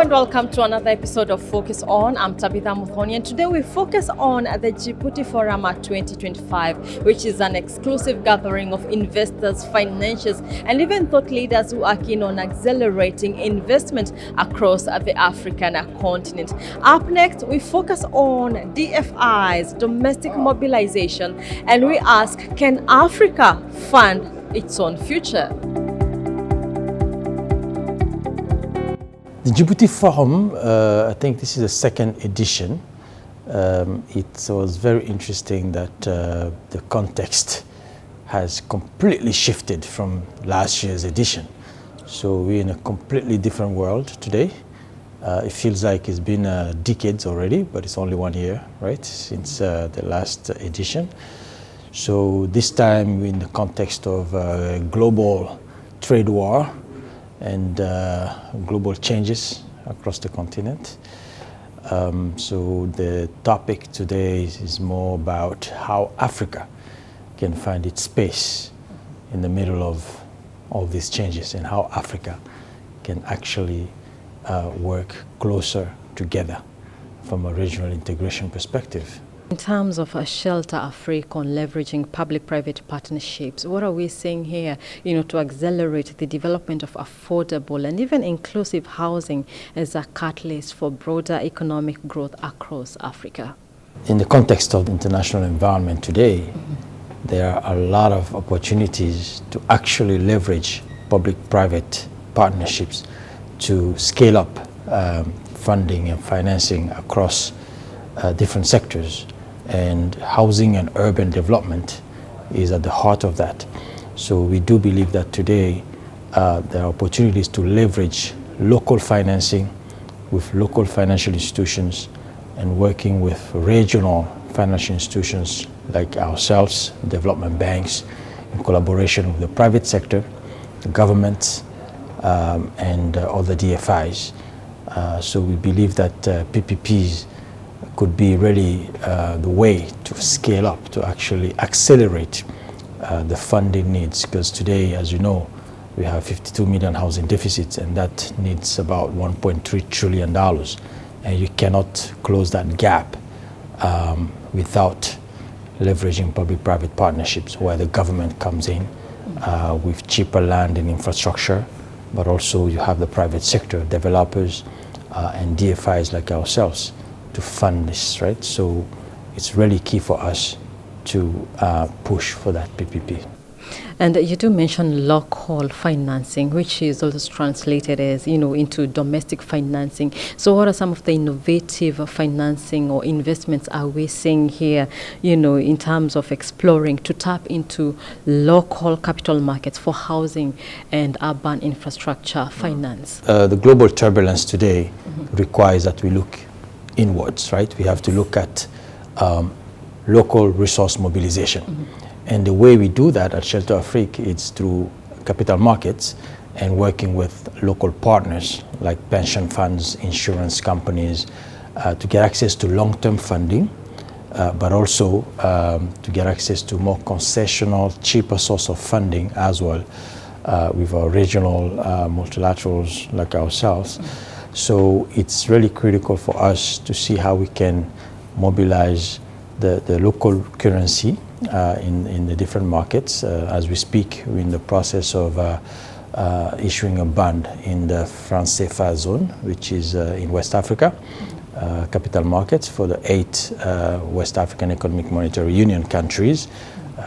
and welcome to another episode of Focus On. I'm Tabitha Muthoni, and today we focus on the Djibouti Forum 2025, which is an exclusive gathering of investors, financiers, and even thought leaders who are keen on accelerating investment across the African continent. Up next, we focus on DFIs, domestic mobilization, and we ask, can Africa fund its own future? The Djibouti Forum, I think this is the second edition. It was very interesting that the context has completely shifted from last year's edition. So we're in a completely different world today. It feels like it's been decades already, but it's only 1 year, right, since the last edition. So this time we're in the context of global trade war and global changes across the continent. So the topic today is more about how Africa can find its space in the middle of all these changes and how Africa can actually work closer together from a regional integration perspective. In terms of a shelter Africa on leveraging public-private partnerships, what are we saying here, to accelerate the development of affordable and even inclusive housing as a catalyst for broader economic growth across Africa? In the context of the international environment today, there are a lot of opportunities to actually leverage public-private partnerships to scale up funding and financing across different sectors. And housing and urban development is at the heart of that. So we do believe that today there are opportunities to leverage local financing with local financial institutions and working with regional financial institutions like ourselves, development banks, in collaboration with the private sector, the government, and other DFIs. So we believe that PPPs could be really the way to scale up, to actually accelerate the funding needs. Because today, as you know, we have 52 million housing deficits, and that needs about $1.3 trillion. And you cannot close that gap without leveraging public-private partnerships where the government comes in with cheaper land and infrastructure, but also you have the private sector, developers, and DFIs like ourselves to fund this, right? So it's really key for us to push for that PPP. And you do mention local financing, which is also translated as, into domestic financing. So what are some of the innovative financing or investments are we seeing here, in terms of exploring to tap into local capital markets for housing and urban infrastructure finance? The global turbulence today requires that we look inwards, right? We have to look at local resource mobilization. And the way we do that at Shelter Afrique is through capital markets and working with local partners like pension funds, insurance companies, to get access to long-term funding, but also to get access to more concessional, cheaper source of funding as well with our regional multilaterals like ourselves. So it's really critical for us to see how we can mobilize the local currency in the different markets. As we speak, we're in the process of issuing a bond in the franc CFA zone, which is in West Africa, capital markets for the 8 West African Economic Monetary Union countries,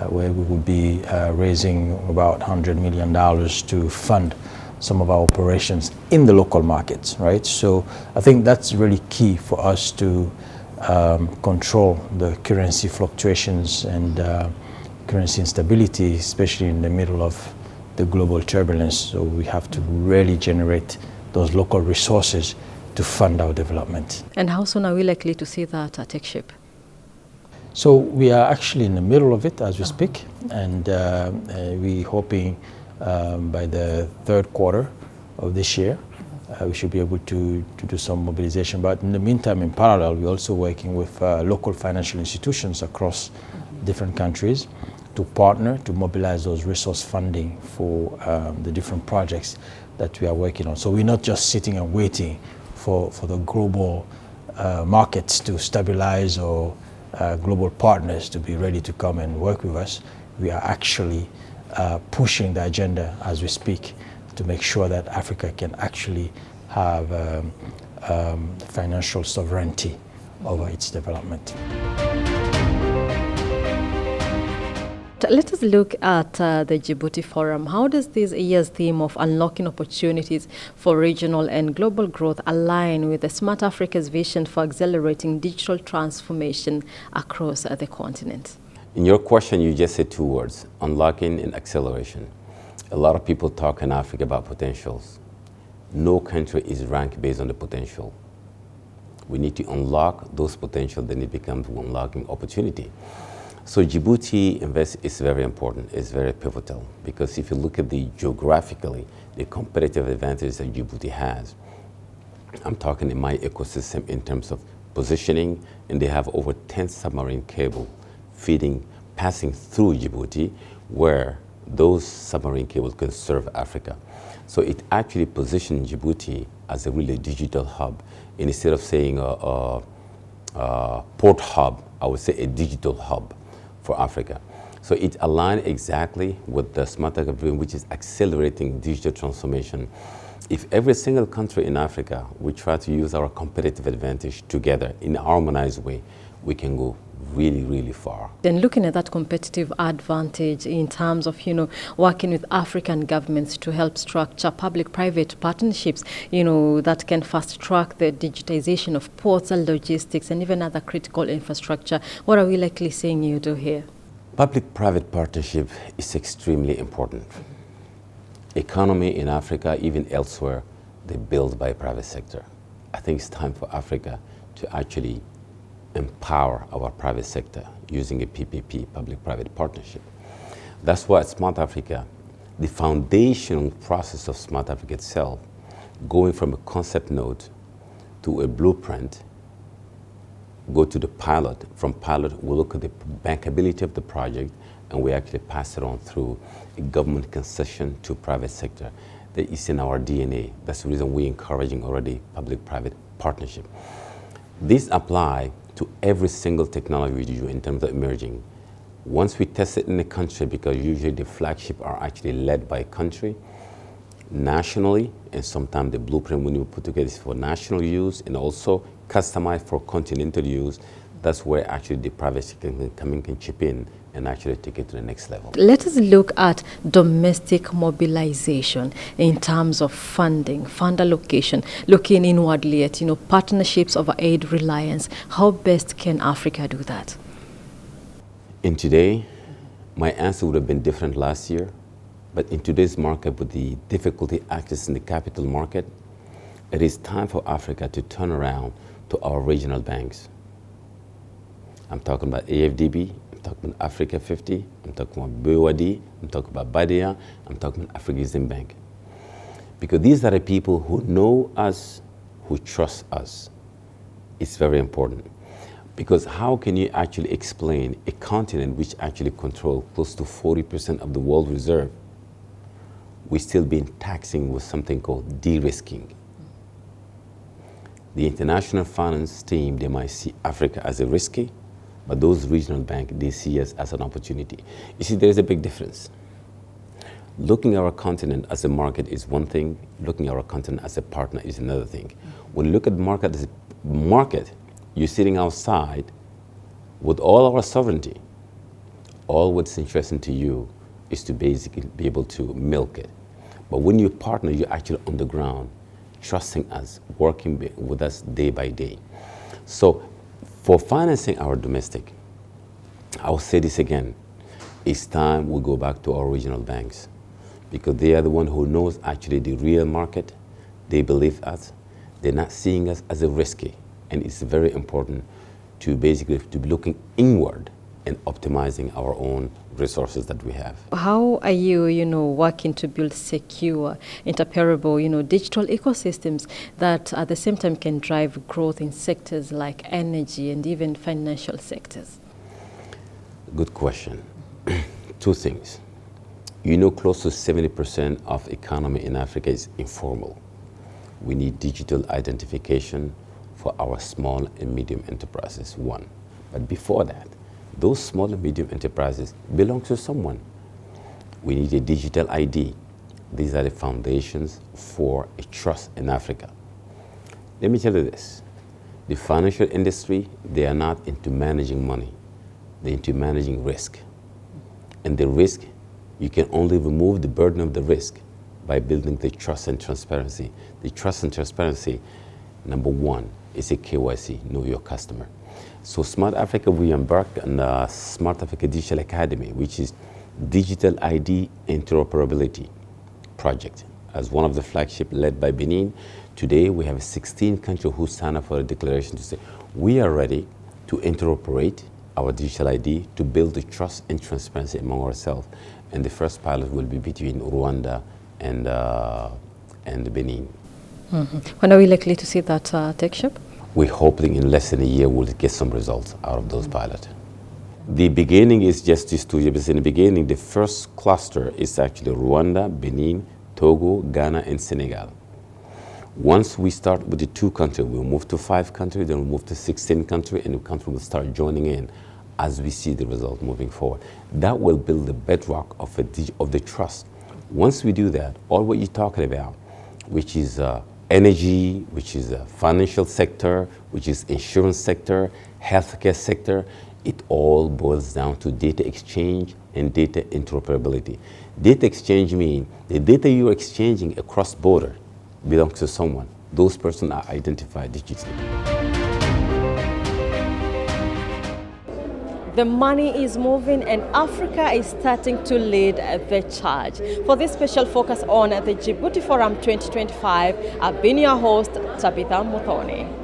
where we will be raising about $100 million to fund some of our operations in the local markets, right? So I think that's really key for us to control the currency fluctuations and currency instability, especially in the middle of the global turbulence. So we have to really generate those local resources to fund our development. And how soon are we likely to see that take shape? So we are actually in the middle of it as we speak, and we're hoping by the third quarter of this year we should be able to do some mobilization. But in the meantime, in parallel, we're also working with local financial institutions across different countries to partner to mobilize those resource funding for the different projects that we are working on. So we're not just sitting and waiting for the global markets to stabilize or global partners to be ready to come and work with us. We are actually pushing the agenda as we speak to make sure that Africa can actually have financial sovereignty over its development. Let us look at the Djibouti Forum. How does this year's theme of unlocking opportunities for regional and global growth align with the Smart Africa's vision for accelerating digital transformation across the continent? In your question, you just said two words, unlocking and acceleration. A lot of people talk in Africa about potentials. No country is ranked based on the potential. We need to unlock those potential, then it becomes unlocking opportunity. So Djibouti is very important, it's very pivotal, because if you look at geographically, the competitive advantage that Djibouti has, I'm talking in my ecosystem in terms of positioning, and they have over 10 submarine cable passing through Djibouti, where those submarine cables can serve Africa. So it actually positioned Djibouti as a really digital hub. And instead of saying a port hub, I would say a digital hub for Africa. So it aligned exactly with the Smart Africa vision, which is accelerating digital transformation. If every single country in Africa, we try to use our competitive advantage together in a harmonized way, we can go really, really far. Then looking at that competitive advantage in terms of, working with African governments to help structure public-private partnerships, that can fast-track the digitization of ports and logistics and even other critical infrastructure. What are we likely seeing you do here? Public-private partnership is extremely important. Economy in Africa, even elsewhere, they build by private sector. I think it's time for Africa to actually empower our private sector using a PPP, public-private partnership. That's why at Smart Africa, the foundational process of Smart Africa itself, going from a concept node to a blueprint, go to the pilot. From pilot, we look at the bankability of the project, and we actually pass it on through a government concession to private sector. That is in our DNA. That's the reason we're encouraging already public-private partnership. These apply to every single technology we do in terms of emerging. Once we test it in a country, because usually the flagship are actually led by country, nationally, and sometimes the blueprint when you put together is for national use and also customized for continental use. That's where actually the private sector can chip in and actually take it to the next level. Let us look at domestic mobilization in terms of funding, fund allocation, looking inwardly at partnerships over aid reliance. How best can Africa do that? In today, my answer would have been different last year, but in today's market with the difficulty accessing the capital market, it is time for Africa to turn around to our regional banks. I'm talking about AFDB, I'm talking about Africa 50, I'm talking about BOAD, I'm talking about Badia, I'm talking about Afrexim Bank. Because these are the people who know us, who trust us. It's very important. Because how can you actually explain a continent which actually controls close to 40% of the world reserve, we still been taxing with something called de-risking? The international finance team, they might see Africa as a risky, but those regional banks, they see us as an opportunity. You see, there's a big difference. Looking at our continent as a market is one thing, looking at our continent as a partner is another thing. When you look at the market as a market, you're sitting outside with all our sovereignty. All what's interesting to you is to basically be able to milk it. But when you partner, you're actually on the ground, trusting us, working with us day by day. So for financing our domestic, I'll say this again, it's time we go back to our regional banks, because they are the one who knows actually the real market. They believe us. They're not seeing us as a risky. And it's very important to basically to be looking inward and optimizing our own resources that we have. How are you, working to build secure, interoperable, digital ecosystems that at the same time can drive growth in sectors like energy and even financial sectors? Good question. Two things. Close to 70% of economy in Africa is informal. We need digital identification for our small and medium enterprises, one. But before that, those small and medium enterprises belong to someone. We need a digital ID. These are the foundations for a trust in Africa. Let me tell you this. The financial industry, they are not into managing money. They're into managing risk. And the risk, you can only remove the burden of the risk by building the trust and transparency. The trust and transparency, number one, is a KYC, know your customer. So Smart Africa, we embarked on the Smart Africa Digital Academy, which is digital ID interoperability project. As one of the flagship led by Benin, today we have 16 countries who signed up for a declaration to say, we are ready to interoperate our digital ID to build the trust and transparency among ourselves. And the first pilot will be between Rwanda and Benin. Mm-hmm. When are we likely to see that take shape? We're hoping in less than a year we'll get some results out of those pilots. The beginning is just these 2 years. In the beginning, the first cluster is actually Rwanda, Benin, Togo, Ghana, and Senegal. Once we start with the 2 countries, we'll move to 5 countries, then we'll move to 16 countries, and the country will start joining in as we see the result moving forward. That will build the bedrock of the trust. Once we do that, all what you're talking about, which is energy, which is financial sector, which is insurance sector, healthcare sector, it all boils down to data exchange and data interoperability. Data exchange means the data you're exchanging across border belongs to someone. Those persons are identified digitally. The money is moving and Africa is starting to lead the charge. For this special focus on the Djibouti Forum 2025, I've been your host, Tabitha Muthoni.